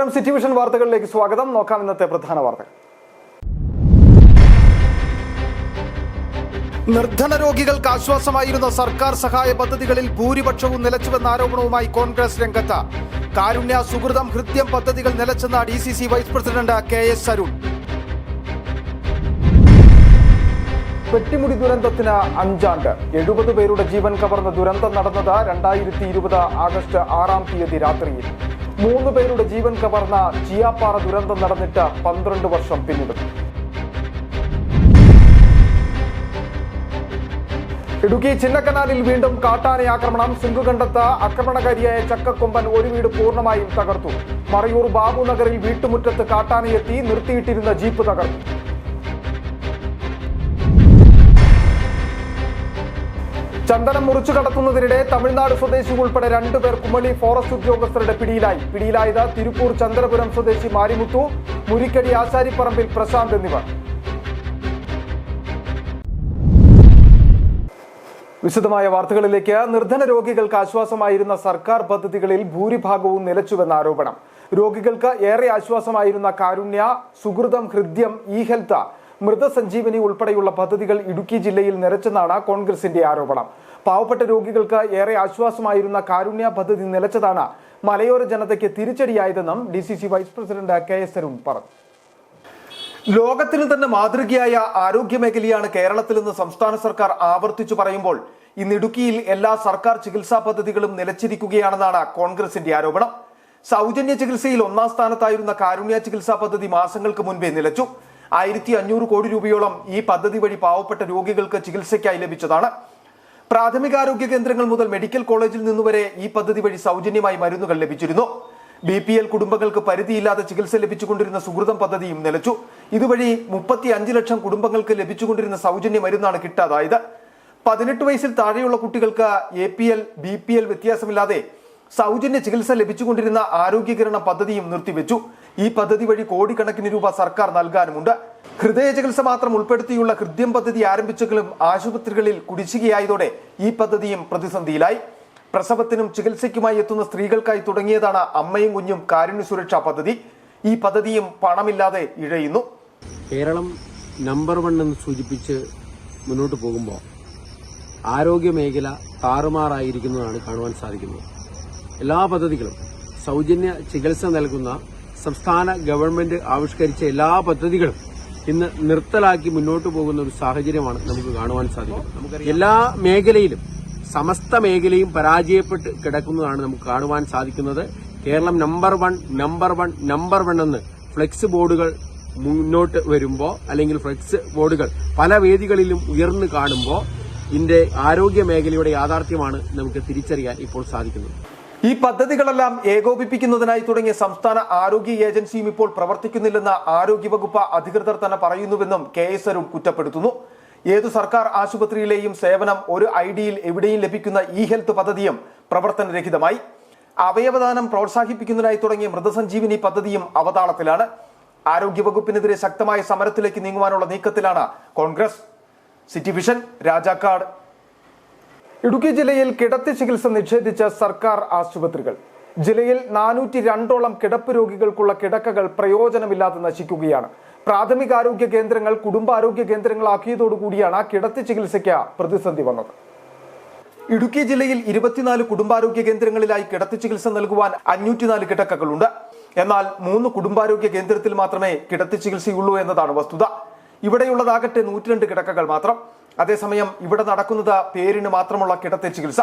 നമസ്കാരം. City vision വാർത്തകളിലേക്ക് സ്വാഗതം. നോക്കാം ഇന്നത്തെ പ്രധാന വാർത്തകൾ. നിർധന രോഗികൾക്ക് ആശ്വാസമായിരുന്ന സർക്കാർ സഹായ പദ്ധതികളിൽ ഭൂരിപക്ഷവും നിലച്ചുവെന്ന ആരോപണവുമായി കോൺഗ്രസ് രംഗത്ത്. കാരുണ്യ, സുഹൃതം, ഹൃദ്യം പദ്ധതികൾ നിലച്ചെന്ന DCC vice president KS Arun. Pettimudi ദുരന്തത്തിന് 5 ആണ്ട്. 70 പേരുടെ ജീവൻ കവർന്ന ദുരന്തം നടന്നത് 2020 ആഗസ്റ്റ് 6-ാം തീയതി രാത്രിയിൽ. 3 പേരുടെ ജീവൻ കവർന്ന ചിയാപ്പാറ ദുരന്തം നടന്നിട്ട് 12 വർഷം പിന്നിടും. ഇടുക്കി ചിന്നക്കനാലിൽ വീണ്ടും കാട്ടാന ആക്രമണം. സിംഗുകണ്ടത്ത് ആക്രമണകാരിയായ ചക്കക്കൊമ്പൻ ഒരു വീട് പൂർണ്ണമായും തകർത്തു. മറയൂർ ബാബു നഗറിൽ വീട്ടുമുറ്റത്ത് കാട്ടാനയെത്തി നിർത്തിയിട്ടിരുന്ന ജീപ്പ് തകർത്തു. ചന്ദനം മുറിച്ചു കടത്തുന്നതിനിടെ തമിഴ്നാട് സ്വദേശി ഉൾപ്പെടെ 2 പേർ കുമളി ഫോറസ്റ്റ് ഉദ്യോഗസ്ഥരുടെ പിടിയിലായത് തിരുപ്പൂർ ചന്ദ്രപുരം സ്വദേശി മാരിമുത്തു, മുരിക്കടി ആശാരിപ്പറമ്പിൽ പ്രശാന്ത് എന്നിവർ. വിശദമായ വാർത്തകളിലേക്ക്. നിർധന രോഗികൾക്ക് ആശ്വാസമായിരുന്ന സർക്കാർ പദ്ധതികളിൽ ഭൂരിഭാഗവും നിലച്ചുവെന്ന ആരോപണം. രോഗികൾക്ക് ഏറെ ആശ്വാസമായിരുന്ന കാരുണ്യ, സുഹൃതം, ഹൃദ്യം, ഇ-ഹെൽത്ത്, മൃതസഞ്ജീവനി ഉൾപ്പെടെയുള്ള പദ്ധതികൾ ഇടുക്കി ജില്ലയിൽ നിലച്ചെന്നാണ് കോൺഗ്രസിന്റെ ആരോപണം. പാവപ്പെട്ട രോഗികൾക്ക് ഏറെ ആശ്വാസമായിരുന്ന കാരുണ്യ പദ്ധതി നിലച്ചതാണ് മലയോര ജനതയ്ക്ക് തിരിച്ചടിയായതെന്നും DCC vice president KS Arun പറഞ്ഞു. ലോകത്തിന് തന്നെ മാതൃകയായ ആരോഗ്യ മേഖലയാണ് കേരളത്തിലെന്ന് സംസ്ഥാന സർക്കാർ ആവർത്തിച്ചു പറയുമ്പോൾ ഇന്ന് ഇടുക്കിയിൽ എല്ലാ സർക്കാർ ചികിത്സാ പദ്ധതികളും നിലച്ചിരിക്കുകയാണെന്നാണ് കോൺഗ്രസിന്റെ ആരോപണം. സൗജന്യ ചികിത്സയിൽ 1-ാം സ്ഥാനത്തായിരുന്ന കാരുണ്യ ചികിത്സാ പദ്ധതി മാസങ്ങൾക്ക് മുൻപേ നിലച്ചു. 1500 കോടി രൂപയോളം ഈ പദ്ധതി വഴി പാവപ്പെട്ട രോഗികൾക്ക് ചികിത്സയ്ക്കായി ലഭിച്ചതാണ്. പ്രാഥമികാരോഗ്യ കേന്ദ്രങ്ങൾ മുതൽ മെഡിക്കൽ കോളേജിൽ നിന്നുവരെ ഈ പദ്ധതി വഴി സൗജന്യമായി മരുന്നുകൾ ലഭിച്ചിരുന്നു. BPL കുടുംബങ്ങൾക്ക് പരിധിയില്ലാതെ ചികിത്സ ലഭിച്ചുകൊണ്ടിരുന്ന സുഹൃതം പദ്ധതിയും നിലച്ചു. ഇതുവഴി 35 ലക്ഷം കുടുംബങ്ങൾക്ക് ലഭിച്ചുകൊണ്ടിരുന്ന സൗജന്യ മരുന്നാണ് കിട്ടാതായത്. 18 വയസ്സിൽ താഴെയുള്ള കുട്ടികൾക്ക് APL, BPL വ്യത്യാസമില്ലാതെ സൗജന്യ ചികിത്സ ലഭിച്ചുകൊണ്ടിരുന്ന ആരോഗ്യകിരണ പദ്ധതിയും നിർത്തിവെച്ചു. ഈ പദ്ധതി വഴി കോടിക്കണക്കിന് രൂപ സർക്കാർ നൽകാനുമുണ്ട്. ഹൃദയ ചികിത്സ മാത്രം ഉൾപ്പെടുത്തിയുള്ള ഹൃദ്യം പദ്ധതി ആരംഭിച്ചെങ്കിലും ആശുപത്രികളിൽ കുടിശ്ശികയായതോടെ ഈ പദ്ധതിയും പ്രതിസന്ധിയിലായി. പ്രസവത്തിനും ചികിത്സയ്ക്കുമായി എത്തുന്ന സ്ത്രീകൾക്കായി തുടങ്ങിയതാണ് അമ്മയും കുഞ്ഞും കാരുണ്യ സുരക്ഷാ പദ്ധതി. ഈ പദ്ധതിയും പണമില്ലാതെ ഇഴയുന്നു. കേരളം നമ്പർ 1 എന്ന് സൂചിപ്പിച്ച് മുന്നോട്ട് പോകുമ്പോൾ ആരോഗ്യ മേഖല താറുമാറായിരിക്കുന്നതാണ് കാണുവാൻ സാധിക്കുന്നത്. എല്ലാ പദ്ധതികളും സൗജന്യ ചികിത്സ നൽകുന്ന സംസ്ഥാന ഗവൺമെന്റ് ആവിഷ്കരിച്ച എല്ലാ പദ്ധതികളും ഇന്ന് നിർത്തലാക്കി മുന്നോട്ട് പോകുന്ന ഒരു സാഹചര്യമാണ് നമുക്ക് കാണുവാൻ സാധിക്കുന്നത്. നമുക്കറിയാം, എല്ലാ മേഖലയിലും സമസ്ത മേഖലയും പരാജയപ്പെട്ട് കിടക്കുന്നതാണ് നമുക്ക് കാണുവാൻ സാധിക്കുന്നത്. കേരളം നമ്പർ 1 എന്ന് ഫ്ലെക്സ് ബോർഡുകൾ മുന്നോട്ട് വരുമ്പോൾ, അല്ലെങ്കിൽ ഫ്ലെക്സ് ബോർഡുകൾ പല വേദികളിലും ഉയർന്നു കാണുമ്പോൾ ഇതിന്റെ ആരോഗ്യ മേഖലയുടെ യാഥാർത്ഥ്യമാണ് നമുക്ക് തിരിച്ചറിയാൻ ഇപ്പോൾ സാധിക്കുന്നത്. ഈ പദ്ധതികളെല്ലാം ഏകോപിപ്പിക്കുന്നതിനായി തുടങ്ങിയ സംസ്ഥാന ആരോഗ്യ ഏജൻസിയും ഇപ്പോൾ പ്രവർത്തിക്കുന്നില്ലെന്ന് ആരോഗ്യവകുപ്പ് അധികൃതർ തന്നെ പറയുന്നുവെന്നും KS അരുൺ കുറ്റപ്പെടുത്തുന്നു. ഏതു സർക്കാർ ആശുപത്രിയിലെയും സേവനം ഒരു ഐഡിയിൽ എവിടെയും ലഭിക്കുന്ന ഇ-ഹെൽത്ത് പദ്ധതിയും പ്രവർത്തനരഹിതമായി. അവയവദാനം പ്രോത്സാഹിപ്പിക്കുന്നതിനായി തുടങ്ങിയ മൃതസഞ്ജീവനി പദ്ധതിയും അവതാളത്തിലാണ്. ആരോഗ്യവകുപ്പിനെതിരെ ശക്തമായ സമരത്തിലേക്ക് നീങ്ങുവാനുള്ള നീക്കത്തിലാണ് കോൺഗ്രസ്. City vision, Rajakkad. ഇടുക്കി ജില്ലയിൽ കിടത്തി ചികിത്സ നിഷേധിച്ച സർക്കാർ ആശുപത്രികൾ. ജില്ലയിൽ 402ഓളം കിടപ്പ് രോഗികൾക്കുള്ള കിടക്കകൾ പ്രയോജനമില്ലാതെ നശിക്കുകയാണ്. പ്രാഥമികാരോഗ്യ കേന്ദ്രങ്ങൾ കുടുംബാരോഗ്യ കേന്ദ്രങ്ങളാക്കിയതോടുകൂടിയാണ് കിടത്തി ചികിത്സയ്ക്ക് പ്രതിസന്ധി വന്നത്. ഇടുക്കി ജില്ലയിൽ 24 കുടുംബാരോഗ്യ കേന്ദ്രങ്ങളിലായി കിടത്തി ചികിത്സ നൽകുവാൻ 504 കിടക്കകളുണ്ട്. എന്നാൽ 3 കുടുംബാരോഗ്യ കേന്ദ്രത്തിൽ മാത്രമേ കിടത്തി ചികിത്സയുള്ളൂ എന്നതാണ് വസ്തുത. ഇവിടെയുള്ളതാകട്ടെ 102 കിടക്കകൾ മാത്രം. അതേസമയം ഇവിടെ നടക്കുന്നത് പേരിന് മാത്രമുള്ള കിടത്തി ചികിത്സ.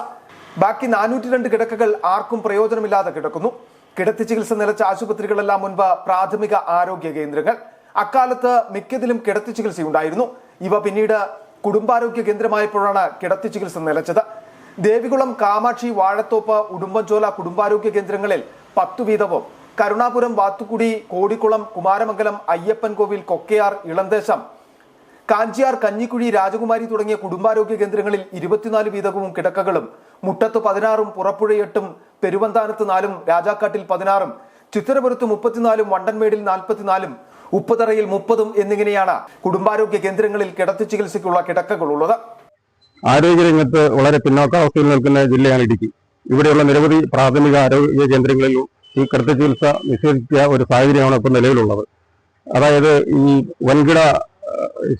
ബാക്കി 402 കിടക്കകൾ ആർക്കും പ്രയോജനമില്ലാതെ കിടക്കുന്നു. കിടത്തി ചികിത്സ നിലച്ച ആശുപത്രികളെല്ലാം മുൻപ് പ്രാഥമിക ആരോഗ്യ കേന്ദ്രങ്ങൾ. അക്കാലത്ത് മിക്കതിലും കിടത്തി ചികിത്സയുണ്ടായിരുന്നു. ഇവ പിന്നീട് കുടുംബാരോഗ്യ കേന്ദ്രമായപ്പോഴാണ് കിടത്തി ചികിത്സ നിലച്ചത്. ദേവികുളം, കാമാക്ഷി, വാഴത്തോപ്പ്, ഉടുമ്പൻചോല കുടുംബാരോഗ്യ കേന്ദ്രങ്ങളിൽ 10 വീതവും, കരുണാപുരം, വാത്തുക്കുടി, കോടിക്കുളം, കുമാരമംഗലം, അയ്യപ്പൻകോവിൽ, കൊക്കയാർ, ഇളന്തേശം, കാഞ്ചിയാർ, കഞ്ഞിക്കുഴി, രാജകുമാരി തുടങ്ങിയ കുടുംബാരോഗ്യ കേന്ദ്രങ്ങളിൽ 24 വീതവും കിടക്കകളും, മുട്ടത്ത് 16, പുറപ്പുഴ 8, പെരുവന്താനത്ത് 4, രാജാക്കാട്ടിൽ 16, ചിത്തിരപുരത്ത് 34, വണ്ടൻമേടിൽ 44, ഉപ്പുതറയിൽ 30 എന്നിങ്ങനെയാണ് കുടുംബാരോഗ്യ കേന്ദ്രങ്ങളിൽ കിടത്തി ചികിത്സയ്ക്കുള്ള കിടക്കകളുള്ളത്. ആരോഗ്യരംഗത്ത് വളരെ പിന്നോക്കാവസ്ഥയിൽ നിൽക്കുന്ന ജില്ലയാണ് ഇടുക്കി. ഇവിടെയുള്ള നിരവധി പ്രാഥമിക ആരോഗ്യ കേന്ദ്രങ്ങളിൽ ഈ കടുത്ത ചികിത്സ നിഷേധിച്ച ഒരു സാഹചര്യമാണ് ഇപ്പോൾ നിലവിലുള്ളത്. അതായത് ഈ വൻകിട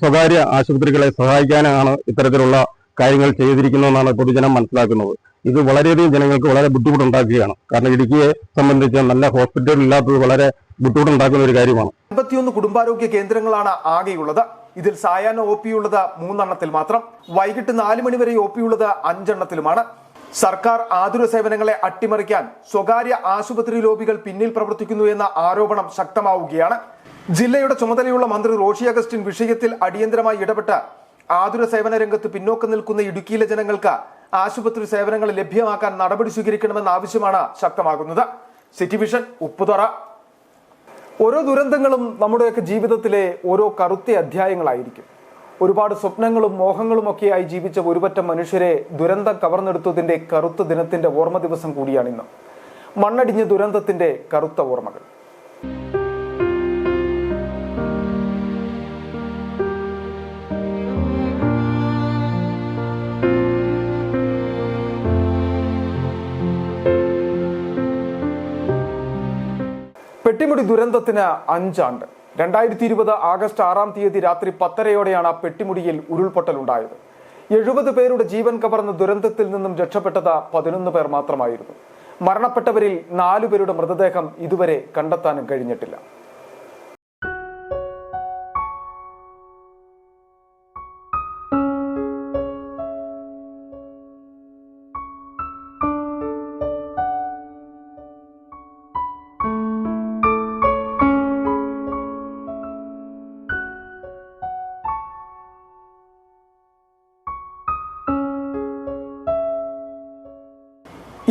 സ്വകാര്യ ആശുപത്രികളെ സഹായിക്കാനാണ് ഇത്തരത്തിലുള്ള കാര്യങ്ങൾ ചെയ്തിരിക്കുന്നതെന്നാണ് പൊതുജനം മനസ്സിലാക്കുന്നത്. ഇത് വളരെയധികം ജനങ്ങൾക്ക് വളരെ ബുദ്ധിമുട്ടുണ്ടാക്കുകയാണ്. കാരണം ഇടുക്കിയെ സംബന്ധിച്ച് നല്ല ഹോസ്പിറ്റൽ ഇല്ലാത്തത് വളരെ ബുദ്ധിമുട്ടുണ്ടാക്കുന്ന ഒരു കാര്യമാണ്. 51 കുടുംബാരോഗ്യ കേന്ദ്രങ്ങളാണ് ആകെയുള്ളത്. ഇതിൽ സായാഹ്ന OP ഉള്ളത് 3 എണ്ണത്തിൽ മാത്രം. വൈകിട്ട് 4 മണി വരെ OP ഉള്ളത് 5 എണ്ണത്തിലുമാണ്. സർക്കാർ ആതുര സേവനങ്ങളെ അട്ടിമറിക്കാൻ സ്വകാര്യ ആശുപത്രി ലോബികൾ പിന്നിൽ പ്രവർത്തിക്കുന്നു എന്ന ആരോപണം ശക്തമാവുകയാണ്. ജില്ലയുടെ ചുമതലയുള്ള മന്ത്രി റോഷി അഗസ്റ്റിൻ വിഷയത്തിൽ അടിയന്തരമായി ഇടപെട്ട് ആതുര സേവന രംഗത്ത് പിന്നോക്കം നിൽക്കുന്ന ഇടുക്കിയിലെ ജനങ്ങൾക്ക് ആശുപത്രി സേവനങ്ങൾ ലഭ്യമാക്കാൻ നടപടി സ്വീകരിക്കണമെന്ന ആവശ്യമാണ് ശക്തമാകുന്നത്. City vision, Upputhara. ഓരോ ദുരന്തങ്ങളും നമ്മുടെയൊക്കെ ജീവിതത്തിലെ ഓരോ കറുത്ത അധ്യായങ്ങളായിരിക്കും. ഒരുപാട് സ്വപ്നങ്ങളും മോഹങ്ങളും ഒക്കെയായി ജീവിച്ച ഒരുപറ്റം മനുഷ്യരെ ദുരന്തം കവർന്നെടുത്തതിന്റെ കറുത്ത ദിനത്തിന്റെ ഓർമ്മ ദിവസം കൂടിയാണിന്ന്. മണ്ണടിഞ്ഞ ദുരന്തത്തിന്റെ കറുത്ത ഓർമ്മകൾ. പെട്ടിമുടി ദുരന്തത്തിന് 5 ആണ്ട്. 2020 ആഗസ്റ്റ് 6-ാം തീയതി രാത്രി 10:30-യോടെയാണ് പെട്ടിമുടിയിൽ ഉരുൾപൊട്ടലുണ്ടായത്. 70 പേരുടെ ജീവൻ കവർന്ന ദുരന്തത്തിൽ നിന്നും രക്ഷപ്പെട്ടത് 11 പേർ മാത്രമായിരുന്നു. മരണപ്പെട്ടവരിൽ 4 പേരുടെ മൃതദേഹം ഇതുവരെ കണ്ടെത്താനും കഴിഞ്ഞിട്ടില്ല.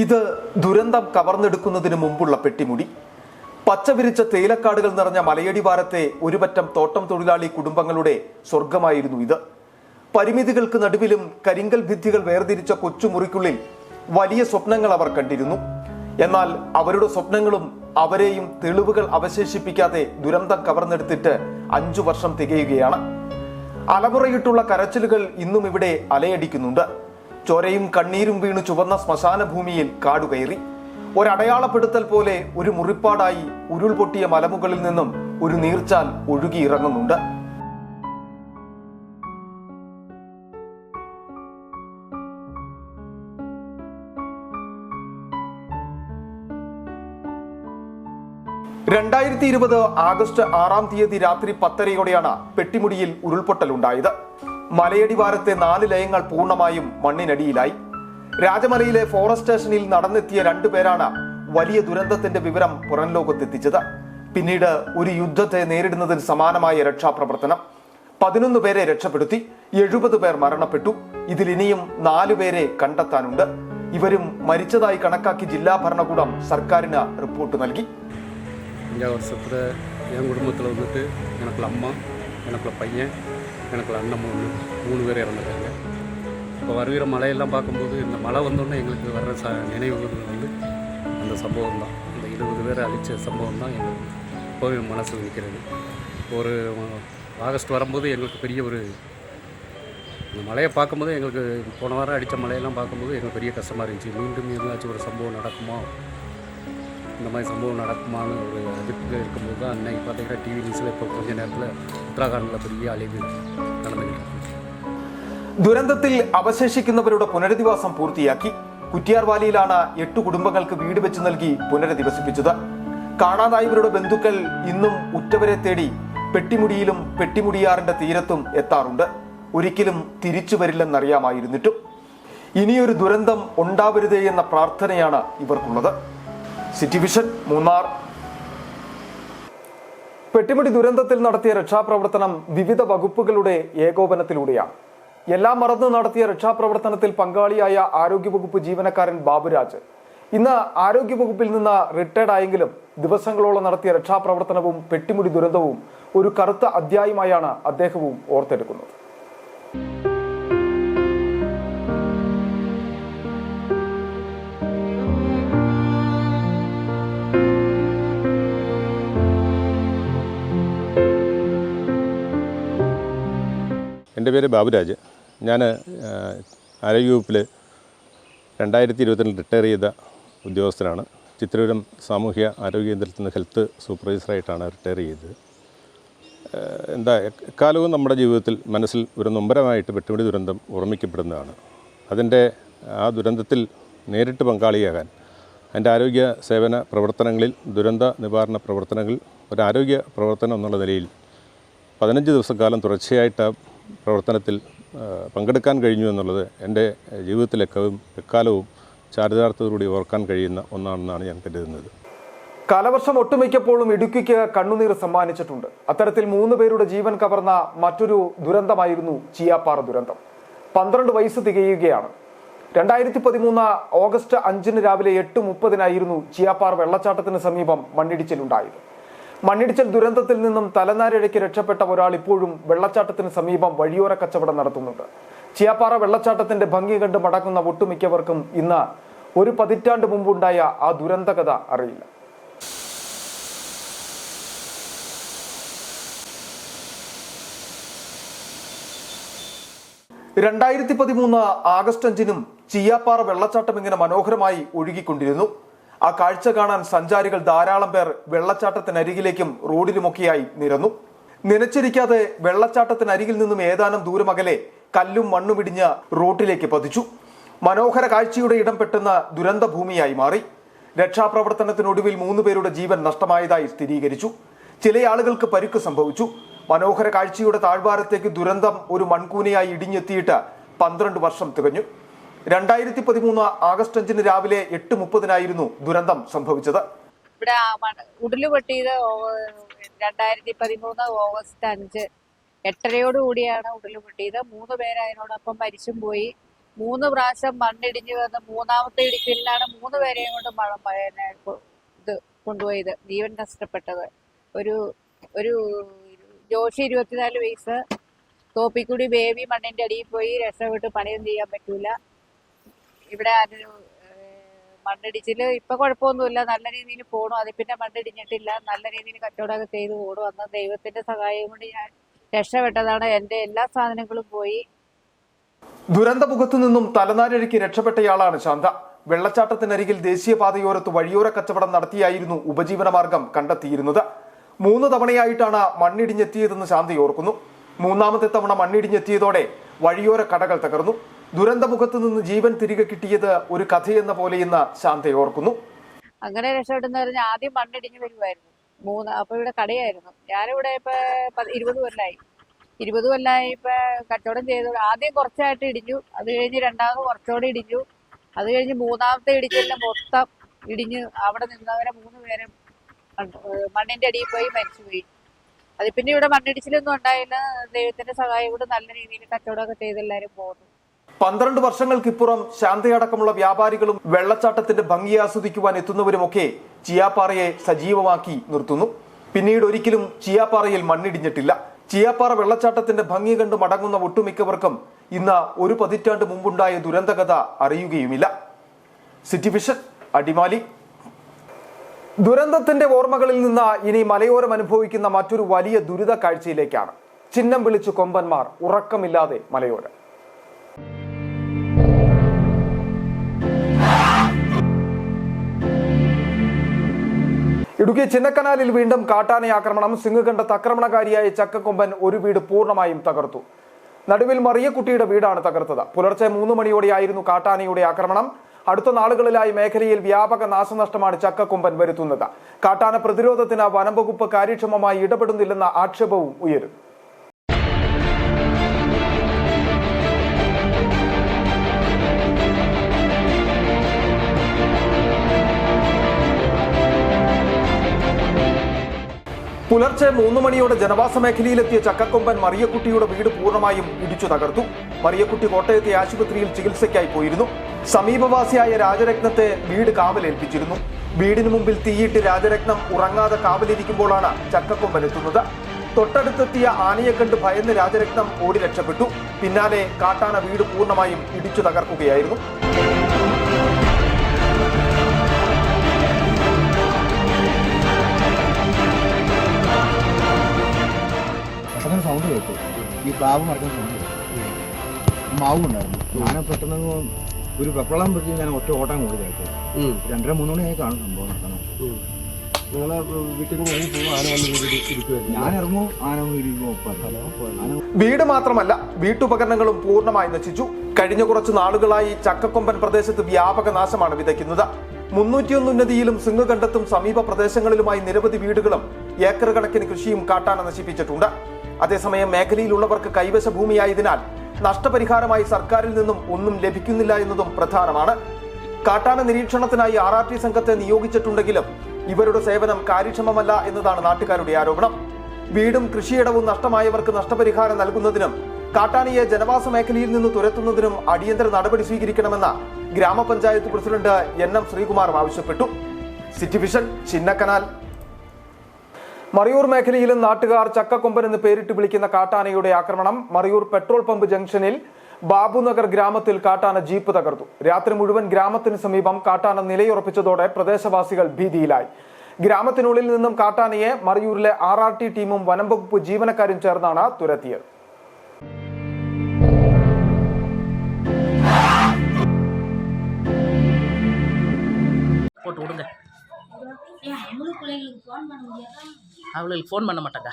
ഇത് ദുരന്തം കവർന്നെടുക്കുന്നതിന് മുമ്പുള്ള പെട്ടിമുടി. പച്ചവിരിച്ച തേയിലക്കാടുകൾ നിറഞ്ഞ മലയടിവാരത്തെ ഒരുപറ്റം തോട്ടം തൊഴിലാളി കുടുംബങ്ങളുടെ സ്വർഗമായിരുന്നു ഇത്. പരിമിതികൾക്ക് നടുവിലും കരിങ്കൽ ഭിത്തികൾ വേർതിരിച്ച കൊച്ചുമുറിക്കുള്ളിൽ വലിയ സ്വപ്നങ്ങൾ അവർ കണ്ടിരുന്നു. എന്നാൽ അവരുടെ സ്വപ്നങ്ങളും അവരെയും തെളിവുകൾ അവശേഷിപ്പിക്കാതെ ദുരന്തം കവർന്നെടുത്തിട്ട് 5 വർഷം തികയുകയാണ്. അലമുറയിട്ടുള്ള കരച്ചിലുകൾ ഇന്നും ഇവിടെ അലയടിക്കുന്നുണ്ട്. ചോരയും കണ്ണീരും വീണു ചുവന്ന ശ്മശാന ഭൂമിയിൽ കാടുകയറി. ഒരടയാളപ്പെടുത്തൽ പോലെ ഒരു മുറിപ്പാടായി ഉരുൾപൊട്ടിയ മലമുകളിൽ നിന്നും ഒരു നീർച്ചാൽ ഒഴുകിയിറങ്ങുന്നുണ്ട്. ആഗസ്റ്റ് 6-ാം തീയതി രാത്രി 10:30-യോടെയാണ് പെട്ടിമുടിയിൽ ഉരുൾപൊട്ടലുണ്ടായത്. മലയടിവാരത്തെ 4 ലയങ്ങൾ പൂർണ്ണമായും മണ്ണിനടിയിലായി. രാജമലയിലെ ഫോറസ്റ്റ് സ്റ്റേഷനിൽ നടന്നെത്തിയ 2 പേരാണ് വലിയ ദുരന്തത്തിന്റെ വിവരം പുറം ലോകത്തെത്തിച്ചത്. പിന്നീട് ഒരു യുദ്ധത്തെ നേരിടുന്നതിന് സമാനമായ രക്ഷാപ്രവർത്തനം. 11 പേരെ രക്ഷപ്പെടുത്തി. 70 പേർ മരണപ്പെട്ടു. ഇതിൽ ഇനിയും 4 പേരെ കണ്ടെത്താനുണ്ട്. ഇവരും മരിച്ചതായി കണക്കാക്കി ജില്ലാ ഭരണകൂടം സർക്കാരിന് റിപ്പോർട്ട് നൽകി. 5 வருஷத்தில் என் குடும்பத்தில் வந்துட்டு எனக்குள்ள அம்மா, எனக்குள்ள பையன், எனக்குள்ள அண்ணன் 3 பேர் இறந்துட்டாங்க. இப்போ வருகிற மழையெல்லாம் பார்க்கும்போது இந்த மழை வந்தோடனே எங்களுக்கு வர்ற நினைவுகள் வந்து அந்த சம்பவம் தான். இந்த 20 பேரை அழித்த சம்பவம் தான் எங்களுக்கு இப்போவே மனசில் நிற்கிறது. ஒரு ஆகஸ்ட் வரும்போது எங்களுக்கு பெரிய ஒரு இந்த மழையை பார்க்கும்போது எங்களுக்கு போன வாரம் அடித்த மழையெல்லாம் பார்க்கும்போது எங்களுக்கு பெரிய கஷ்டமாக இருந்துச்சு. மீண்டும் ஏதாச்சும் ஒரு சம்பவம் நடக்குமா, இந்த மாதிரி சம்பவம் நடக்குமான்னு ஒரு எதிர்ப்பு இருக்கும்போது தான் அன்னைக்கு பார்த்தீங்கன்னா டிவி நியூஸில் இப்போ கொஞ்ச நேரத்தில் ഉത്തരാഖണ്ഡിലെ பெரிய അழிവ് നടന്നിട്ടുണ്ട്. ദുരന്തത്തിൽ അവശേഷിക്കുന്നവരുടെ പുനരധിവാസം പൂർത്തിയാക്കി. കുറ്റിയാർ വാലിയിലാണ് 8 കുടുംബങ്ങൾക്ക് വീട് വെച്ച് നൽകി പുനരധിവസിപ്പിച്ചത്. കാണാതായവരുടെ ബന്ധുക്കൾ ഇന്നും ഉറ്റവരെ തേടി പെട്ടിമുടിയിലും പെട്ടിമുടിയാറിന്റെ തീരത്തും എത്താറുണ്ട്. ഒരിക്കലും തിരിച്ചു വരില്ലെന്നറിയാമായിരുന്നിട്ടും ഇനിയൊരു ദുരന്തം ഉണ്ടാവരുതേ എന്ന പ്രാർത്ഥനയാണ് ഇവർക്കുള്ളത്. City vision, Munnar. പെട്ടിമുടി ദുരന്തത്തിൽ നടത്തിയ രക്ഷാപ്രവർത്തനം വിവിധ വകുപ്പുകളുടെ ഏകോപനത്തിലൂടെയാണ്. എല്ലാം മറന്നു നടത്തിയ രക്ഷാപ്രവർത്തനത്തിൽ പങ്കാളിയായ ആരോഗ്യവകുപ്പ് ജീവനക്കാരൻ ബാബുരാജ് ഇന്ന് ആരോഗ്യവകുപ്പിൽ നിന്ന് റിട്ടയർഡ് ആയെങ്കിലും ദിവസങ്ങളോളം നടത്തിയ രക്ഷാപ്രവർത്തനവും പെട്ടിമുടി ദുരന്തവും ഒരു കറുത്ത അധ്യായമായാണ് അദ്ദേഹവും ഓർത്തെടുക്കുന്നത്. എൻ്റെ പേര് ബാബുരാജ്. ഞാൻ ആരോഗ്യവകുപ്പിൽ 2022 റിട്ടയർ ചെയ്ത ഉദ്യോഗസ്ഥനാണ്. ചിത്രപുരം സാമൂഹ്യ ആരോഗ്യ കേന്ദ്രത്തിൽ നിന്ന് ഹെൽത്ത് സൂപ്പർവൈസറായിട്ടാണ് റിട്ടയർ ചെയ്തത്. എക്കാലവും നമ്മുടെ ജീവിതത്തിൽ മനസ്സിൽ ഒരു നൊമ്പരമായിട്ട് പെട്ടുപിടി ദുരന്തം ഓർമ്മിക്കപ്പെടുന്നതാണ്. ആ ദുരന്തത്തിൽ നേരിട്ട് പങ്കാളിയാകാൻ എൻ്റെ ആരോഗ്യ സേവന പ്രവർത്തനങ്ങളിൽ, ദുരന്ത നിവാരണ പ്രവർത്തനങ്ങളിൽ ഒരു ആരോഗ്യ പ്രവർത്തനം എന്നുള്ള നിലയിൽ 15 ദിവസക്കാലം തുടർച്ചയായിട്ട് ആ പ്രവർത്തനത്തിൽ പങ്കെടുക്കാൻ കഴിഞ്ഞു എന്നുള്ളത് എൻ്റെ എക്കാലവും ചാരിതാർത്ഥതയോടുകൂടി ഓർക്കാൻ കഴിയുന്ന ഒന്നാണെന്നാണ് ഞാൻ കരുതുന്നത്. കാലവർഷം ഒട്ടുമിക്കപ്പോഴും ഇടുക്കിക്ക് കണ്ണുനീർ സമ്മാനിച്ചിട്ടുണ്ട്. അത്തരത്തിൽ 3 പേരുടെ ജീവൻ കവർന്ന മറ്റൊരു ദുരന്തമായിരുന്നു ചീയാപ്പാറ ദുരന്തം. 12 വയസ്സ് തികയുകയാണ്. 2013 ഓഗസ്റ്റ് 5 രാവിലെ 8:30 ചീയാപ്പാറ വെള്ളച്ചാട്ടത്തിന് സമീപം മണ്ണിടിച്ചിലുണ്ടായത്. മണ്ണിടിച്ചിൽ ദുരന്തത്തിൽ നിന്നും തലനാരിഴയ്ക്ക് രക്ഷപ്പെട്ട ഒരാൾ ഇപ്പോഴും വെള്ളച്ചാട്ടത്തിന് സമീപം വഴിയോര കച്ചവടം നടത്തുന്നുണ്ട്. ചീയാപ്പാറ വെള്ളച്ചാട്ടത്തിന്റെ ഭംഗി കണ്ട് മടങ്ങുന്ന ഒട്ടുമിക്കവർക്കും ഇന്ന് ഒരു പതിറ്റാണ്ട് മുമ്പുണ്ടായ ആ ദുരന്തകഥ അറിയില്ല. ആഗസ്റ്റ് 5 ചീയാപ്പാറ വെള്ളച്ചാട്ടം ഇങ്ങനെ മനോഹരമായി ഒഴുകിക്കൊണ്ടിരുന്നു. ആ കാഴ്ച കാണാൻ സഞ്ചാരികൾ ധാരാളം പേർ വെള്ളച്ചാട്ടത്തിനരികിലേക്കും റോഡിലുമൊക്കെയായി നിരന്നു. നനച്ചിരിക്കാതെ വെള്ളച്ചാട്ടത്തിനരികിൽ നിന്നും ഏതാനും ദൂരമകലെ കല്ലും മണ്ണും ഇടിഞ്ഞ് റോഡിലേക്ക് പതിച്ചു. മനോഹര കാഴ്ചയുടെ ഇടം പെട്ടെന്ന ദുരന്ത ഭൂമിയായി മാറി. രക്ഷാപ്രവർത്തനത്തിനൊടുവിൽ 3 പേരുടെ ജീവൻ നഷ്ടമായതായി സ്ഥിരീകരിച്ചു. ചില ആളുകൾക്ക് പരിക്ക് സംഭവിച്ചു. മനോഹര കാഴ്ചയുടെ താഴ്വാരത്തേക്ക് ദുരന്തം ഒരു മൺകൂനയായി ഇടിഞ്ഞെത്തിയിട്ട് 12 വർഷം തികഞ്ഞു. 2013 ആഗസ്റ്റ് 5 രാവിലെ 8:30 ദുരന്തം സംഭവിച്ചത്. ഇവിടെ ഉടല് പൊട്ടിയത് 2013 ഓഗസ്റ്റ് 5 8:30 ഉടല് പൊട്ടിയത്. 3 പേര് അതിനോടൊപ്പം മരിച്ചും പോയി. 3 പ്രാവശ്യം മണ്ണിടിഞ്ഞു വന്ന് 3ാമത്തെ ഇടിപ്പിലാണ് 3 പേരെയും കൊണ്ട് ഇത് കൊണ്ടുപോയത്, ജീവൻ നഷ്ടപ്പെട്ടത്. ഒരു ജോഷി 24 വയസ്സ്, തോപ്പിക്കുടി ബേബി മണ്ണിന്റെ അടിയിൽ പോയി രക്ഷപ്പെട്ട് പണിയൊന്നും ചെയ്യാൻ പറ്റൂല. ഇവിടെ മണ്ണിടിച്ചില് ഇപ്പൊ കുഴപ്പമൊന്നുമില്ല, നല്ല രീതിയിൽ പോണു. അത് പിന്നെ മണ്ണിടിഞ്ഞിട്ടില്ല, നല്ല രീതിയിൽ കച്ചവടമൊക്കെ ചെയ്ത് പോണു. അന്ന് ദൈവത്തിന്റെ സഹായം കൊണ്ട് ഞാൻ രക്ഷപ്പെട്ടതാണ്. എന്റെ എല്ലാ സാധനങ്ങളും പോയി. ദുരന്തമുഖത്തു നിന്നും തലനാരിഴയ്ക്ക് രക്ഷപ്പെട്ടയാളാണ് ശാന്ത. വെള്ളച്ചാട്ടത്തിനരികിൽ ദേശീയപാതയോരത്ത് വഴിയോര കച്ചവടം നടത്തിയായിരുന്നു ഉപജീവനമാർഗം കണ്ടെത്തിയിരുന്നത്. 3 തവണയായിട്ടാണ് മണ്ണിടിഞ്ഞെത്തിയതെന്ന് ശാന്ത ഓർക്കുന്നു. 3ാമത്തെ തവണ മണ്ണിടിഞ്ഞെത്തിയതോടെ വഴിയോര കടകൾ തകർന്നു. ദുരന്തമുഖത്ത് നിന്ന് ജീവൻ തിരികെ കിട്ടിയത് ഒരു കഥയെന്ന പോലെയെന്ന് ശാന്ത ഓർക്കുന്നു. അങ്ങനെ രക്ഷപ്പെട്ടെന്ന് പറഞ്ഞാൽ ആദ്യം മണ്ണിടിഞ്ഞ് വരുമായിരുന്നു. അപ്പൊ ഇവിടെ കടയായിരുന്നു. ഞാനിവിടെ ഇപ്പൊ 20 കൊല്ലായി. 20 കൊല്ലായി ഇപ്പൊ കച്ചവടം ചെയ്തു. ആദ്യം കുറച്ചായിട്ട് ഇടിഞ്ഞു, അത് കഴിഞ്ഞ് 2ാമത് കുറച്ചുകൂടെ ഇടിഞ്ഞു, അത് കഴിഞ്ഞ് 3ാമത്തെ ഇടിച്ചില്ല മൊത്തം ഇടിഞ്ഞ് അവിടെ നിന്നവരെ 3 പേരെ മണ്ണിന്റെ അടിയിൽ പോയി മരിച്ചുപോയി. അത് പിന്നെ ഇവിടെ മണ്ണിടിച്ചിലൊന്നും ഉണ്ടായില്ല. ദൈവത്തിന്റെ സഹായം കൊണ്ട് നല്ല രീതിയിൽ കച്ചവടമൊക്കെ ചെയ്ത് എല്ലാവരും പോകുന്നു. 12 വർഷങ്ങൾക്കിപ്പുറം ശാന്തയടക്കമുള്ള വ്യാപാരികളും വെള്ളച്ചാട്ടത്തിന്റെ ഭംഗി ആസ്വദിക്കുവാൻ എത്തുന്നവരുമൊക്കെ ചീയാപ്പാറയെ സജീവമാക്കി നിർത്തുന്നു. പിന്നീട് ഒരിക്കലും ചീയാപ്പാറയിൽ മണ്ണിടിഞ്ഞിട്ടില്ല. ചീയാപ്പാറ വെള്ളച്ചാട്ടത്തിന്റെ ഭംഗി കണ്ട് മടങ്ങുന്ന ഒട്ടുമിക്കവർക്കും ഇന്ന് ഒരു പതിറ്റാണ്ട് മുമ്പുണ്ടായ ദുരന്തകഥ അറിയുകയുമില്ല. City vision, Adimali. ദുരന്തത്തിന്റെ ഓർമ്മകളിൽ നിന്ന് ഇനി മലയോരം അനുഭവിക്കുന്ന മറ്റൊരു വലിയ ദുരിത കാഴ്ചയിലേക്കാണ്. ചിഹ്നം വിളിച്ചു കൊമ്പന്മാർ, ഉറക്കമില്ലാതെ മലയോരം. ഇടുക്കി ചിന്നക്കനാലിൽ വീണ്ടും കാട്ടാന ആക്രമണം. സിംഗുകണ്ഠത്ത് ആക്രമണകാരിയായ ചക്കക്കൊമ്പൻ ഒരു വീട് പൂർണ്ണമായും തകർത്തു. നടുവിൽ മറിയക്കുട്ടിയുടെ വീടാണ് തകർത്തത്. പുലർച്ചെ 3 മണിയോടെയായിരുന്നു കാട്ടാനയുടെ ആക്രമണം. അടുത്ത നാളുകളിലായി മേഖലയിൽ വ്യാപക നാശനഷ്ടമാണ് ചക്കക്കൊമ്പൻ വരുത്തുന്നത്. കാട്ടാന പ്രതിരോധത്തിന് വനം വകുപ്പ് കാര്യക്ഷമമായി ഇടപെടുന്നില്ലെന്ന ആക്ഷേപവും ഉയരുന്നു. പുലർച്ചെ 3 മണിയോടെ ജനവാസ മേഖലയിലെത്തിയ ചക്കക്കൊമ്പൻ മറിയക്കുട്ടിയുടെ വീട് പൂർണ്ണമായും ഇടിച്ചു തകർത്തു. മറിയക്കുട്ടി കോട്ടയത്തെ ആശുപത്രിയിൽ ചികിത്സയ്ക്കായി പോയിരുന്നു. സമീപവാസിയായ രാജരത്നത്തെ വീട് കാവലേൽപ്പിച്ചിരുന്നു. വീടിന് മുമ്പിൽ തീയിട്ട് രാജരത്നം ഉറങ്ങാതെ കാവലിരിക്കുമ്പോഴാണ് ചക്കക്കൊമ്പൻ എത്തുന്നത്. തൊട്ടടുത്തെത്തിയ ആനയെ കണ്ട് ഭയന്ന് രാജരത്നം ഓടി രക്ഷപ്പെട്ടു. പിന്നാലെ കാട്ടാന വീട് പൂർണ്ണമായും ഇടിച്ചു തകർക്കുകയായിരുന്നു. സൗണ്ട് കേട്ടു, ഈ പ്ലാവ് മറക്കുന്ന സൗണ്ട്. മാവുണ്ടായിരുന്നു. ഞാൻ പെട്ടെന്ന് ഒരു വെപ്രളം വെച്ച് ഞാൻ ഒറ്റ ഓട്ടം കൂടുതലായിട്ട് 2:30-3 മണിയായി കാണും സംഭവം നടക്കണം. നിങ്ങളെ വീട്ടിൽ നിന്ന് കഴിഞ്ഞ് പോകുമ്പോൾ ആന വന്ന് ഇരിക്കുമായിരുന്നു. ഞാൻ ഇറങ്ങും, ആന ഇരിക്കും. വീട് മാത്രമല്ല വീട്ടുപകരണങ്ങളും പൂർണ്ണമായി നശിച്ചു. കഴിഞ്ഞ കുറച്ച് നാളുകളായി ചക്കക്കൊമ്പൻ പ്രദേശത്ത് വ്യാപക നാശമാണ് വിതയ്ക്കുന്നത്. 301 ഉന്നതിയിലും സിംഗകണ്ടത്തും സമീപ പ്രദേശങ്ങളിലുമായി നിരവധി വീടുകളും ഏക്കർ കണക്കിന് കൃഷിയും കാട്ടാന നശിപ്പിച്ചിട്ടുണ്ട്. അതേസമയം മേഖലയിലുള്ളവർക്ക് കൈവശ ഭൂമിയായതിനാൽ നഷ്ടപരിഹാരമായി സർക്കാരിൽ നിന്നും ഒന്നും ലഭിക്കുന്നില്ല എന്നതും പ്രധാനമാണ്. കാട്ടാന നിരീക്ഷണത്തിനായി RRT സംഘത്തെ നിയോഗിച്ചിട്ടുണ്ടെങ്കിലും ഇവരുടെ സേവനം കാര്യക്ഷമമല്ല എന്നതാണ് നാട്ടുകാരുടെ ആരോപണം. വീടും കൃഷിയിടവും നഷ്ടമായവർക്ക് നഷ്ടപരിഹാരം നൽകുന്നതിനും കാട്ടാനയെ ജനവാസ മേഖലയിൽ നിന്ന് തുരത്തുന്നതിനും അടിയന്തര നടപടി സ്വീകരിക്കണമെന്ന് ഗ്രാമപഞ്ചായത്ത് പ്രസിഡന്റ് NM ശ്രീകുമാർ ആവശ്യപ്പെട്ടു. City vision, Chinnakanal. മറയൂർ മേഖലയിലും നാട്ടുകാർ ചക്കക്കൊമ്പൻ എന്ന് പേരിട്ട് വിളിക്കുന്ന കാട്ടാനയുടെ ആക്രമണം. മറയൂർ പെട്രോൾ പമ്പ് ജംഗ്ഷനിൽ ബാബുനഗർ ഗ്രാമത്തിൽ കാട്ടാന ജീപ്പ് തകർത്തു. രാത്രി മുഴുവൻ ഗ്രാമത്തിന് സമീപം കാട്ടാന നിലയുറപ്പിച്ചതോടെ പ്രദേശവാസികൾ ഭീതിയിലായി. ഗ്രാമത്തിനുള്ളിൽ നിന്നും കാട്ടാനയെ മറയൂരിലെ RRT ടീമും വനം വകുപ്പ് ജീവനക്കാരും ചേർന്നാണ് തുരത്തിയത്. அவளுக்கு ஃபோன் பண்ண மாட்டாங்க.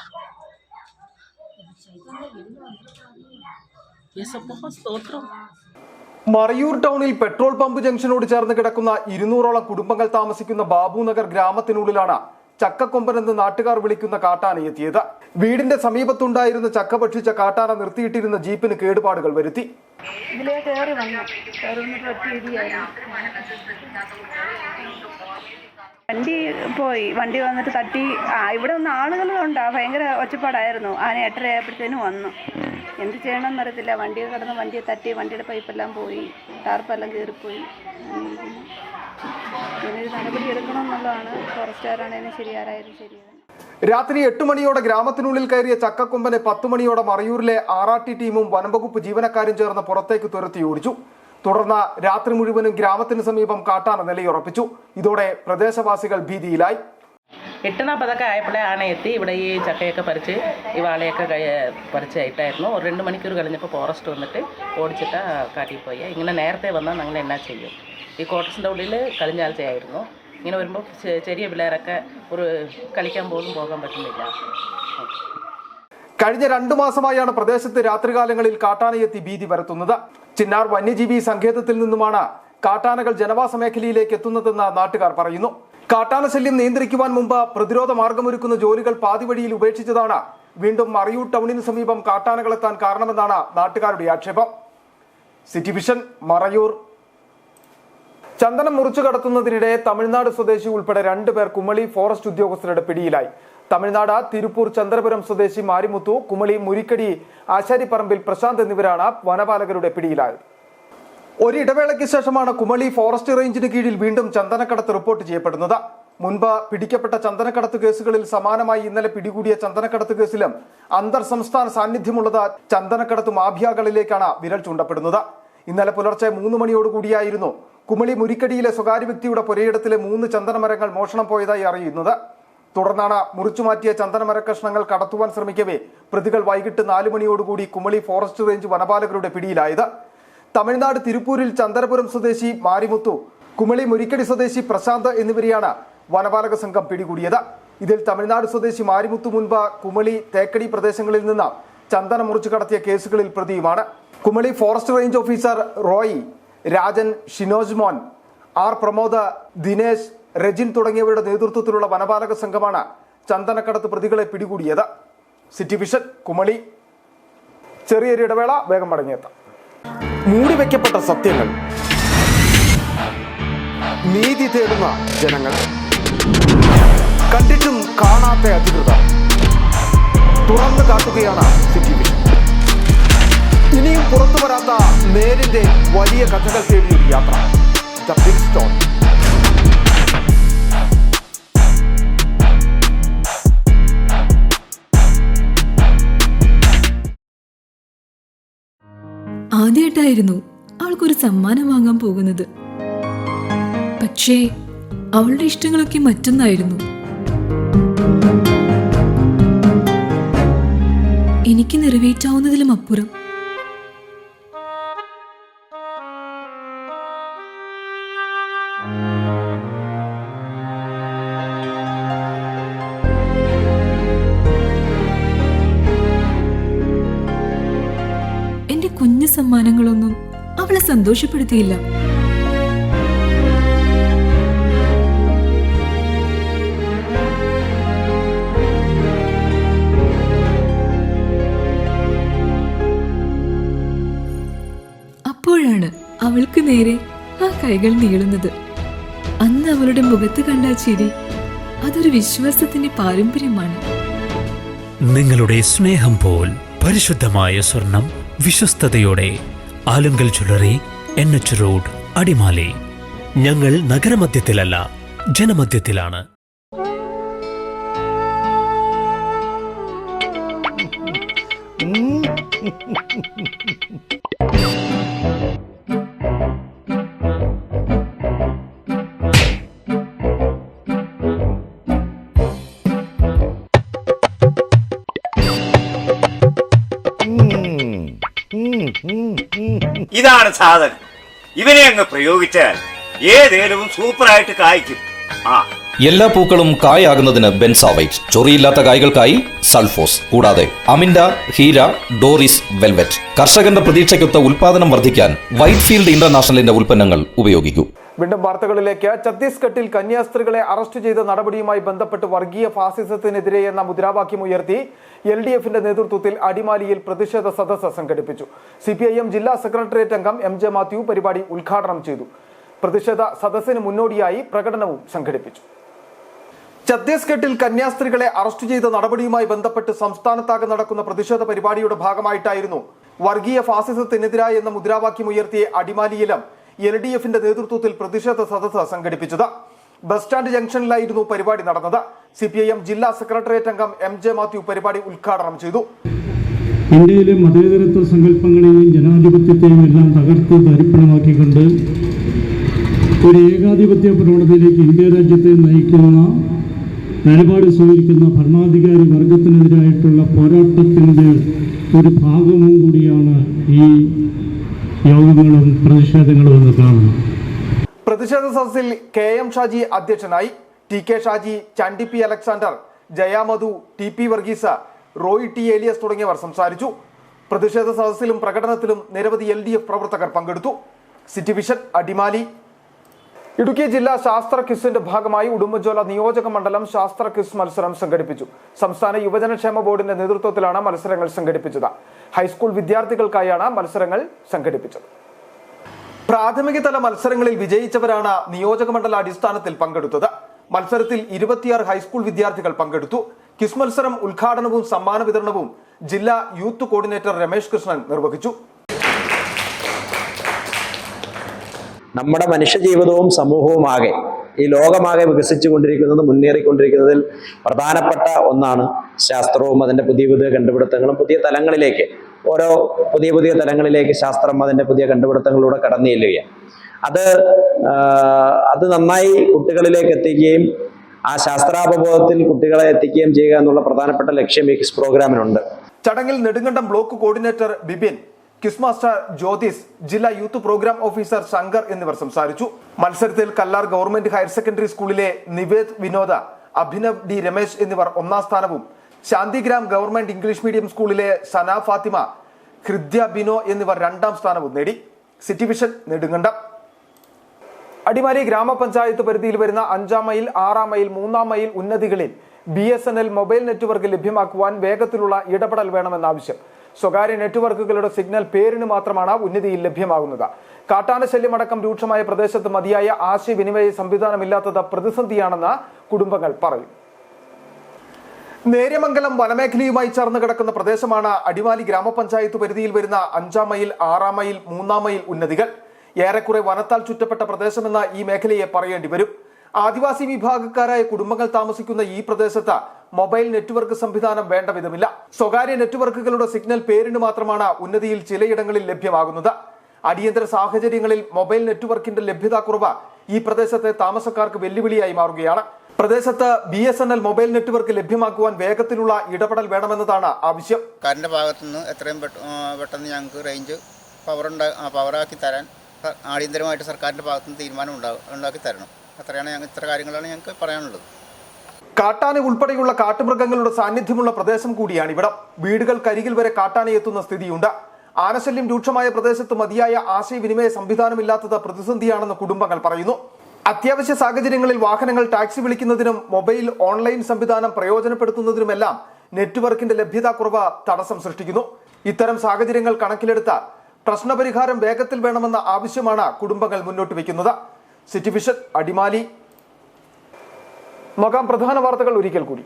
മറയൂർ ടൗണിൽ പെട്രോൾ പമ്പ് ജംഗ്ഷനോട് ചേർന്ന് കിടക്കുന്ന 200ഓളം കുടുംബങ്ങൾ താമസിക്കുന്ന ബാബുനഗർ ഗ്രാമത്തിനുള്ളിലാണ് ചക്കക്കൊമ്പൻ എന്ന് നാട്ടുകാർ വിളിക്കുന്ന കാട്ടാന എത്തിയത്. വീടിന്റെ സമീപത്തുണ്ടായിരുന്ന ചക്ക ഭക്ഷിച്ച കാട്ടാന നിർത്തിയിട്ടിരുന്ന ജീപ്പിന് കേടുപാടുകൾ വരുത്തി. വണ്ടി വന്നിട്ട് തട്ടി. ഇവിടെ ഒന്ന് ആളുകളുണ്ടാ, ഭയങ്കര ഒച്ചപ്പാടായിരുന്നു. ആന 8:30 ആയപ്പോഴത്തേനും വന്നു. എന്ത് ചെയ്യണമെന്ന് അറിയത്തില്ല. വണ്ടിയിൽ കിടന്ന് വണ്ടിയെ തട്ടി, വണ്ടിയുടെ പൈപ്പെല്ലാം പോയി, ടാർപ്പെല്ലാം കയറിപ്പോയി. ഇതിനൊരു നടപടി എടുക്കണമെന്നുള്ളതാണ്. ഫോറസ്റ്റുകാരാണേലും ശരി, ആരായാലും ശരിയാണ്. രാത്രി 8 മണിയോടെ ഗ്രാമത്തിനുള്ളിൽ കയറിയ ചക്കക്കൊമ്പനെ 10 മണിയോടെ മറയൂരിലെ RRT ടീമും വനംവകുപ്പ് ജീവനക്കാരും ചേർന്ന് പുറത്തേക്ക് തുരത്തി ഓടിച്ചു. തുടർന്ന് രാത്രി മുഴുവനും ഗ്രാമത്തിന് സമീപം കാട്ടാന നിലയുറപ്പിച്ചു. ഇതോടെ പ്രദേശവാസികൾ ഭീതിയിലായി. 8:40 ആയപ്പോഴേ ആന എത്തി. ഇവിടെ ഈ ചക്കയൊക്കെ പറിച്ച് ഈ വാളയൊക്കെ പറിച്ചായിട്ടായിരുന്നു. ഒരു 2 മണിക്കൂർ കഴിഞ്ഞപ്പോൾ ഫോറസ്റ്റ് വന്നിട്ട് ഓടിച്ചിട്ട് കാട്ടിൽ പോയി. ഇങ്ങനെ നേരത്തെ വന്നാൽ ഞങ്ങൾ എന്നാ ചെയ്യും? ഈ ക്വാർട്ടേഴ്സിൻ്റെ ഉള്ളിൽ കളിഞ്ഞാഴ്ചയായിരുന്നു. ഇങ്ങനെ വരുമ്പോൾ ചെറിയ പിള്ളേരൊക്കെ ഒരു കളിക്കാൻ പോലും പോകാൻ പറ്റുന്നില്ല. കഴിഞ്ഞ 2 മാസമായാണ് പ്രദേശത്ത് രാത്രികാലങ്ങളിൽ കാട്ടാനയെത്തി ഭീതി പരത്തുന്നത്. ചിന്നാർ വന്യജീവി സങ്കേതത്തിൽ നിന്നുമാണ് കാട്ടാനകൾ ജനവാസ മേഖലയിലേക്ക് എത്തുന്നതെന്ന് നാട്ടുകാർ പറയുന്നു. കാട്ടാന ശല്യം നിയന്ത്രിക്കുവാൻ മുമ്പ് പ്രതിരോധ മാർഗമൊരുക്കുന്ന ജോലികൾ പാതിവഴിയിൽ ഉപേക്ഷിച്ചതാണ് വീണ്ടും മറയൂർ ടൗണിന് സമീപം കാട്ടാനകളെത്താൻ കാരണമെന്നാണ് നാട്ടുകാരുടെ ആക്ഷേപം. City vision, Marayur. ചന്ദനം മുറിച്ചു കടത്തുന്നതിനിടെ തമിഴ്നാട് സ്വദേശി ഉൾപ്പെടെ 2 പേർ കുമളി ഫോറസ്റ്റ് ഉദ്യോഗസ്ഥരുടെ പിടിയിലായി. തമിഴ്നാട് തിരുപ്പൂർ ചന്ദ്രപുരം സ്വദേശി മാരിമുത്തു, കുമളി മുരിക്കടി ആശാരിപ്പറമ്പിൽ പ്രശാന്ത് എന്നിവരാണ് വനപാലകരുടെ പിടിയിലായത്. ഒരിടവേളയ്ക്ക് ശേഷമാണ് കുമളി ഫോറസ്റ്റ് റേഞ്ചിന് കീഴിൽ വീണ്ടും ചന്ദനക്കടത്ത് റിപ്പോർട്ട് ചെയ്യപ്പെടുന്നത്. മുൻപ് പിടിക്കപ്പെട്ട ചന്ദനക്കടത്ത് കേസുകളിൽ സമാനമായി ഇന്നലെ പിടികൂടിയ ചന്ദനക്കടത്ത് കേസിലും അന്തർ സംസ്ഥാന സാന്നിധ്യമുള്ളത് ചന്ദനക്കടത്ത് മാഫിയകളിലേക്കാണ് വിരൽ ചൂണ്ടപ്പെടുന്നത്. ഇന്നലെ പുലർച്ചെ 3 മണിയോടുകൂടിയായിരുന്നു കുമളി മുരിക്കടിയിലെ സ്വകാര്യ വ്യക്തിയുടെ പുരയിടത്തിലെ 3 ചന്ദനമരങ്ങൾ മോഷണം പോയതായി അറിയുന്നത്. തുടർന്നാണ് മുറിച്ചുമാറ്റിയ ചന്ദനമര കഷ്ണങ്ങൾ കടത്തുവാൻ ശ്രമിക്കവേ പ്രതികൾ വൈകിട്ട് 4 മണിയോടുകൂടി കുമളി ഫോറസ്റ്റ് റേഞ്ച് വനപാലകരുടെ പിടിയിലായത്. തമിഴ്നാട് തിരുപ്പൂരിൽ ചന്ദ്രപുരം സ്വദേശി മാരിമുത്തു, കുമളി മുരിക്കടി സ്വദേശി പ്രശാന്ത് എന്നിവരെയാണ് വനപാലക സംഘം പിടികൂടിയത്. ഇതിൽ തമിഴ്നാട് സ്വദേശി മാരിമുത്തു മുൻപ് കുമളി തേക്കടി പ്രദേശങ്ങളിൽ നിന്ന് ചന്ദനം മുറിച്ചു കടത്തിയ കേസുകളിൽ പ്രതിയുമാണ്. Kumily forest range officer Roy, Rajan, Shinoj Mon, R Pramod, Dinesh, Rejin തുടങ്ങിയവരുടെ നേതൃത്വത്തിലുള്ള വനപാലക സംഘമാണ് ചന്ദനക്കടത്ത് പ്രതികളെ പിടികൂടിയത്. City vision, Kumily. ചെറിയൊരു ഇടവേള, വേഗം മടങ്ങിയെത്താം. മൂടിവെക്കപ്പെട്ട സത്യങ്ങൾ, നീതി തേടുന്ന ജനങ്ങൾ, കണ്ടിട്ടും കാണാത്ത അധികൃതർ, തുറന്നു കാട്ടുകയാണ് സിറ്റി വിഷൻ. ഇനിയും പുറത്തു വരാത്ത നേരിന്റെ വലിയ കഥകൾ തേടിയൊരു യാത്ര. The big stone. ആദ്യമായിട്ടായിരുന്നു അവൾക്കൊരു സമ്മാനം വാങ്ങാൻ പോകുന്നത്. പക്ഷേ അവളുടെ ഇഷ്ടങ്ങളൊക്കെ മറ്റൊന്നായിരുന്നു. എനിക്ക് നിറവേറ്റാവുന്നതിലും അപ്പുറം. സമ്മാനങ്ങളൊന്നും അവളെ സന്തോഷപ്പെടുത്തിയില്ല. അപ്പോഴാണ് അവൾക്ക് നേരെ ആ കൈകൾ നീളുന്നത്. അന്ന് അവളുടെ മുഖത്ത് കണ്ട ചിരി അതൊരു വിശ്വാസത്തിന്റെ പാരമ്പര്യമാണ്. നിങ്ങളുടെ സ്നേഹം പോൽ പരിശുദ്ധമായ സ്വർണം വിശ്വസ്തയോടെ Alunkal jewellery, NH road, Adimali. ഞങ്ങൾ നഗരമധ്യത്തിലല്ല, ജനമധ്യത്തിലാണ്. ഇതാണ് സാധനം. ഇവനെ അങ്ങ് പ്രയോഗിച്ചാൽ ഏതേലും സൂപ്പറായിട്ട് കായ്ക്കും. എല്ലാ പൂക്കളും കായാകുന്നതിന് ബെൻസാവൈറ്റ്, ചൊറിയില്ലാത്ത കായ്കൾക്കായി സൾഫോസ്, കൂടാതെ അമിൻഡ, ഹീര, ഡോറിസ്, വെൽവെറ്റ്. കർഷകന്റെ പ്രതീക്ഷയ്ക്കൊത്ത ഉൽപാദനം വർദ്ധിക്കാൻ വൈറ്റ്ഫീൽഡ് ഇന്റർനാഷണലിന്റെ ഉൽപ്പന്നങ്ങൾ ഉപയോഗിക്കൂ. വീണ്ടും വാർത്തകളിലേക്ക്. ഛത്തീസ്ഗഡിൽ കന്യാസ്ത്രീകളെ അറസ്റ്റ് ചെയ്ത നടപടിയുമായി ബന്ധപ്പെട്ട് വർഗീയ ഫാസിസത്തിനെതിരെ എന്ന മുദ്രാവാക്യം ഉയർത്തി LDFന്റെ നേതൃത്വത്തിൽ അടിമാലിയിൽ പ്രതിഷേധ സദസ്സ് സംഘടിപ്പിച്ചു. CPIM ജില്ലാ സെക്രട്ടേറിയറ്റ് അംഗം MJ മാത്യു പരിപാടി ഉദ്ഘാടനം ചെയ്തു. പ്രതിഷേധ സദസ്സിന് മുന്നോടിയായി പ്രകടനവും സംഘടിപ്പിച്ചു. ഛത്തീസ്ഗഡിൽ കന്യാസ്ത്രീകളെ അറസ്റ്റ് ചെയ്ത നടപടിയുമായി ബന്ധപ്പെട്ട് സംസ്ഥാനത്താകെ നടക്കുന്ന പ്രതിഷേധ പരിപാടിയുടെ ഭാഗമായിട്ടായിരുന്നു വർഗീയ ഫാസിസത്തിനെതിരായ എന്ന മുദ്രാവാക്യം ഉയർത്തിയ അടിമാലിയിലും LDFന്റെ നേതൃത്വത്തിൽ പ്രതിഷേധ സദസ്സ് സംഘടിപ്പിച്ചത്. ബസ് സ്റ്റാൻഡ് ജംഗ്ഷനിലായിരുന്നു പരിപാടി നടന്നത്. CPIM ജില്ലാ സെക്രട്ടേറിയറ്റ് അംഗം MJ മാത്യു പരിപാടി ഉദ്ഘാടനം ചെയ്തു. ഇന്ത്യയിലെ മതേതരത്വ സങ്കല്പങ്ങളെയും ജനാധിപത്യത്തെയും എല്ലാം തകർത്ത് തരിപ്പണമാക്കിക്കൊണ്ട് ഒരു ഏകാധിപത്യ പ്രവണതയിലേക്ക് ഇന്ത്യ രാജ്യത്തെ നയിക്കുന്ന നിലപാട് സ്വീകരിക്കുന്ന ഭരണാധികാരി വർഗത്തിനെതിരായിട്ടുള്ള പോരാട്ടത്തിൻ്റെ ഒരു ഭാഗവും കൂടിയാണ് ഈ യോഗങ്ങളും പ്രതിഷേധങ്ങളും എന്ന് കാണുന്നു. പ്രതിഷേധ സദസ്സിൽ KM ഷാജി അധ്യക്ഷനായി. TK Shaji, Chandy P Alexander, Jayamadhu, TP Varghese, Roy T Elias തുടങ്ങിയവർ സംസാരിച്ചു. പ്രതിഷേധ സദസ്സിലും പ്രകടനത്തിലും നിരവധി LDF പ്രവർത്തകർ പങ്കെടുത്തു. City vision Adimali. ഇടുക്കി ജില്ലാ ശാസ്ത്ര ക്വിസിന്റെ ഭാഗമായി ഉടുമ്പൻചോല നിയോജക മണ്ഡലം ശാസ്ത്ര ക്വിസ് മത്സരം സംഘടിപ്പിച്ചു. സംസ്ഥാന യുവജനക്ഷേമ ബോർഡിന്റെ നേതൃത്വത്തിലാണ് മത്സരങ്ങൾ സംഘടിപ്പിച്ചത്. ഹൈസ്കൂൾ വിദ്യാർത്ഥികൾക്കായാണ് മത്സരങ്ങൾ സംഘടിപ്പിച്ചത്. പ്രാഥമിക തല മത്സരങ്ങളിൽ വിജയിച്ചവരാണ് നിയോജകമണ്ഡല അടിസ്ഥാനത്തിൽ പങ്കെടുത്തത്. മത്സരത്തിൽ 26 ഹൈസ്കൂൾ വിദ്യാർത്ഥികൾ പങ്കെടുത്തു. ക്വിസ് മത്സരം ഉദ്ഘാടനവും സമ്മാന വിതരണവും ജില്ലാ യൂത്ത് കോർഡിനേറ്റർ രമേശ് കൃഷ്ണൻ നിർവഹിച്ചു. നമ്മുടെ മനുഷ്യജീവിതവും സമൂഹവുമാകെ ഈ ലോകമാകെ വികസിച്ചുകൊണ്ടിരിക്കുന്നത്, മുന്നേറിക്കൊണ്ടിരിക്കുന്നതിൽ പ്രധാനപ്പെട്ട ഒന്നാണ് ശാസ്ത്രവും അതിൻ്റെ പുതിയ പുതിയ കണ്ടുപിടുത്തങ്ങളും. പുതിയ തലങ്ങളിലേക്ക്, ഓരോ പുതിയ തലങ്ങളിലേക്ക് ശാസ്ത്രം അതിൻ്റെ പുതിയ കണ്ടുപിടുത്തങ്ങളിലൂടെ കടന്നു ചെല്ലുകയാണ്. അത് നന്നായി കുട്ടികളിലേക്ക് എത്തിക്കുകയും ആ ശാസ്ത്രാവബോധത്തിൽ കുട്ടികളെ എത്തിക്കുകയും ചെയ്യുക എന്നുള്ള പ്രധാനപ്പെട്ട ലക്ഷ്യം ഈ ക്വിസ് പ്രോഗ്രാമിനുണ്ട്. ചടങ്ങിൽ Nedumkandam block coordinator Bibin, quiz master Jyothis, ജില്ലാ യൂത്ത് പ്രോഗ്രാം ഓഫീസർ ശങ്കർ എന്നിവർ സംസാരിച്ചു. മത്സരത്തിൽ കല്ലാർ ഗവൺമെന്റ് ഹയർ സെക്കൻഡറി സ്കൂളിലെ നിവേദ് വിനോദ, അഭിനവ് D രമേശ് എന്നിവർ 1ാം സ്ഥാനവും, ശാന്തിഗ്രാം ഗവൺമെന്റ് ഇംഗ്ലീഷ് മീഡിയം സ്കൂളിലെ സന ഫാത്തിമ, ഹൃദ്യ ബിനോ എന്നിവർ 2ാം സ്ഥാനവും നേടി. City vision Nedumkandam. അടിമാലി ഗ്രാമപഞ്ചായത്ത് പരിധിയിൽ വരുന്ന 5ാം മൈൽ, 6ാം മൈൽ, 3ാം മൈൽ ഉന്നതികളിൽ BSNL മൊബൈൽ നെറ്റ്വർക്ക് ലഭ്യമാക്കുവാൻ വേഗത്തിലുള്ള ഇടപെടൽ വേണമെന്ന ആവശ്യം. സ്വകാര്യ നെറ്റ്വർക്കുകളുടെ സിഗ്നൽ പേരിന് മാത്രമാണ് ഉന്നതിയിൽ ലഭ്യമാകുന്നത്. കാട്ടാന ശല്യമടക്കം രൂക്ഷമായ പ്രദേശത്ത് മതിയായ ആശയവിനിമയ സംവിധാനമില്ലാത്തത് പ്രതിസന്ധിയാണെന്ന് കുടുംബങ്ങൾ പറയും. നേര്യമംഗലം വനമേഖലയുമായി ചേർന്ന് കിടക്കുന്ന പ്രദേശമാണ് അടിമാലി ഗ്രാമപഞ്ചായത്ത് പരിധിയിൽ വരുന്ന 5ാം മൈൽ, 6ാം മൈൽ, 3ാം മൈൽ ഉന്നതികൾ. ഏറെക്കുറെ വനത്താൽ ചുറ്റപ്പെട്ട പ്രദേശമെന്ന ഈ മേഖലയെ പറയേണ്ടി വരും. ആദിവാസി വിഭാഗക്കാരായ കുടുംബങ്ങൾ താമസിക്കുന്ന ഈ പ്രദേശത്ത് മൊബൈൽ നെറ്റ്വർക്ക് സംവിധാനം വേണ്ട വിധമില്ല. സ്വകാര്യ നെറ്റ്വർക്കുകളുടെ സിഗ്നൽ പേരിന് മാത്രമാണ് ഉന്നതിയിൽ ചിലയിടങ്ങളിൽ ലഭ്യമാകുന്നത്. അടിയന്തര സാഹചര്യങ്ങളിൽ മൊബൈൽ നെറ്റ്വർക്കിന്റെ ലഭ്യതാക്കുറവ് ഈ പ്രദേശത്തെ താമസക്കാർക്ക് വെല്ലുവിളിയായി മാറുകയാണ്. പ്രദേശത്ത് BSNL മൊബൈൽ നെറ്റ്വർക്ക് ലഭ്യമാക്കുവാൻ വേഗത്തിലുള്ള ഇടപെടൽ വേണമെന്നതാണ് ആവശ്യം. കാറിൻ്റെ ഭാഗത്തുനിന്ന് എത്രയും പെട്ടെന്ന് ഞങ്ങൾക്ക് റേഞ്ച് പവറാക്കി തരാൻ അടിയന്തരമായിട്ട് സർക്കാരിൻ്റെ ഭാഗത്തുനിന്ന് തീരുമാനം ഉണ്ടാക്കി തരണം. ഇത്ര കാര്യങ്ങളാണ് ഞങ്ങൾക്ക് പറയാനുള്ളത്. കാട്ടാന ഉൾപ്പെടെയുള്ള കാട്ടുമൃഗങ്ങളുടെ സാന്നിധ്യമുള്ള പ്രദേശം കൂടിയാണ് ഇവിടം. വീടുകൾക്കരികിൽ വരെ കാട്ടാന എത്തുന്ന സ്ഥിതിയുണ്ട്. ആനശല്യം രൂക്ഷമായ പ്രദേശത്ത് മതിയായ ആശയവിനിമയ സംവിധാനമില്ലാത്തത് പ്രതിസന്ധിയാണെന്ന് കുടുംബങ്ങൾ പറയുന്നു. അത്യാവശ്യ സാഹചര്യങ്ങളിൽ വാഹനങ്ങൾ ടാക്സി വിളിക്കുന്നതിനും മൊബൈൽ ഓൺലൈൻ സംവിധാനം പ്രയോജനപ്പെടുത്തുന്നതിനുമെല്ലാം നെറ്റ്വർക്കിന്റെ ലഭ്യതാക്കുറവ് തടസ്സം സൃഷ്ടിക്കുന്നു. ഇത്തരം സാഹചര്യങ്ങൾ കണക്കിലെടുത്ത് പ്രശ്നപരിഹാരം വേഗത്തിൽ വേണമെന്ന ആവശ്യമാണ് കുടുംബങ്ങൾ മുന്നോട്ട് വയ്ക്കുന്നത്. City vision Adimali. നോക്കാം പ്രധാന വാർത്തകൾ ഒരിക്കൽ കൂടി.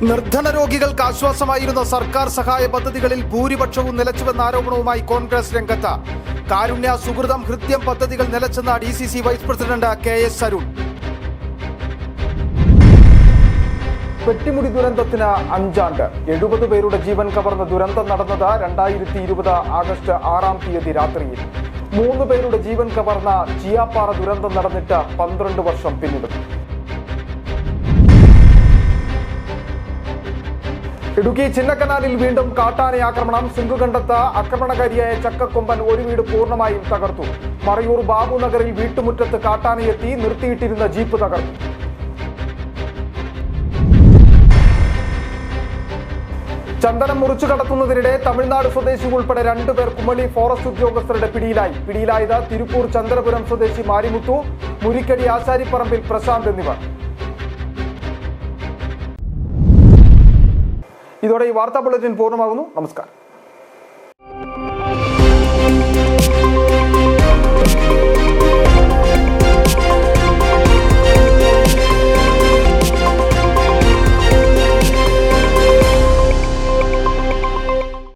നിർധന രോഗികൾക്ക് ആശ്വാസമായിരുന്ന സർക്കാർ സഹായ പദ്ധതികളിൽ ഭൂരിപക്ഷവും നിലച്ചുവെന്ന ആരോപണവുമായി കോൺഗ്രസ് രംഗത്ത്. കാരുണ്യ, സുഹൃതം, ഹൃദ്യം പദ്ധതികൾ നിലച്ചെന്ന DCC vice president KS Arun. Pettimudi ദുരന്തത്തിന് 5 ആണ്ട്. 70 പേരുടെ ജീവൻ കവർന്ന ദുരന്തം നടന്നത് 2020 ആഗസ്റ്റ് 6 രാത്രിയിൽ. 3 പേരുടെ ജീവൻ കവർന്ന ചിയാപ്പാറ ദുരന്തം നടന്നിട്ട് 12 വർഷം പിന്നിടുന്നു. ഇടുക്കി ചിന്നക്കനാലിൽ വീണ്ടും കാട്ടാന ആക്രമണം. സിംഗുകണ്ടത്ത് ആക്രമണകാരിയായ ചക്കക്കൊമ്പൻ ഒരു വീട് പൂർണ്ണമായും തകർത്തു. മറയൂർ ബാബു നഗറിൽ വീട്ടുമുറ്റത്ത് കാട്ടാനയെത്തി നിർത്തിയിട്ടിരുന്ന ജീപ്പ് തകർത്തു. ചന്ദനം മുറിച്ചു കടത്തുന്നതിനിടെ തമിഴ്നാട് സ്വദേശി ഉൾപ്പെടെ 2 പേർ കുമളി ഫോറസ്റ്റ് ഉദ്യോഗസ്ഥരുടെ പിടിയിലായത് തിരുപ്പൂർ ചന്ദ്രപുരം സ്വദേശി മാരിമുത്തു, മുരിക്കടി ആശാരിപ്പറമ്പിൽ പ്രശാന്ത് എന്നിവർ. ഇതോടെ ഈ വാർത്താ ബുള്ളറ്റിൻ പൂർണ്ണമാകുന്നു. നമസ്കാരം.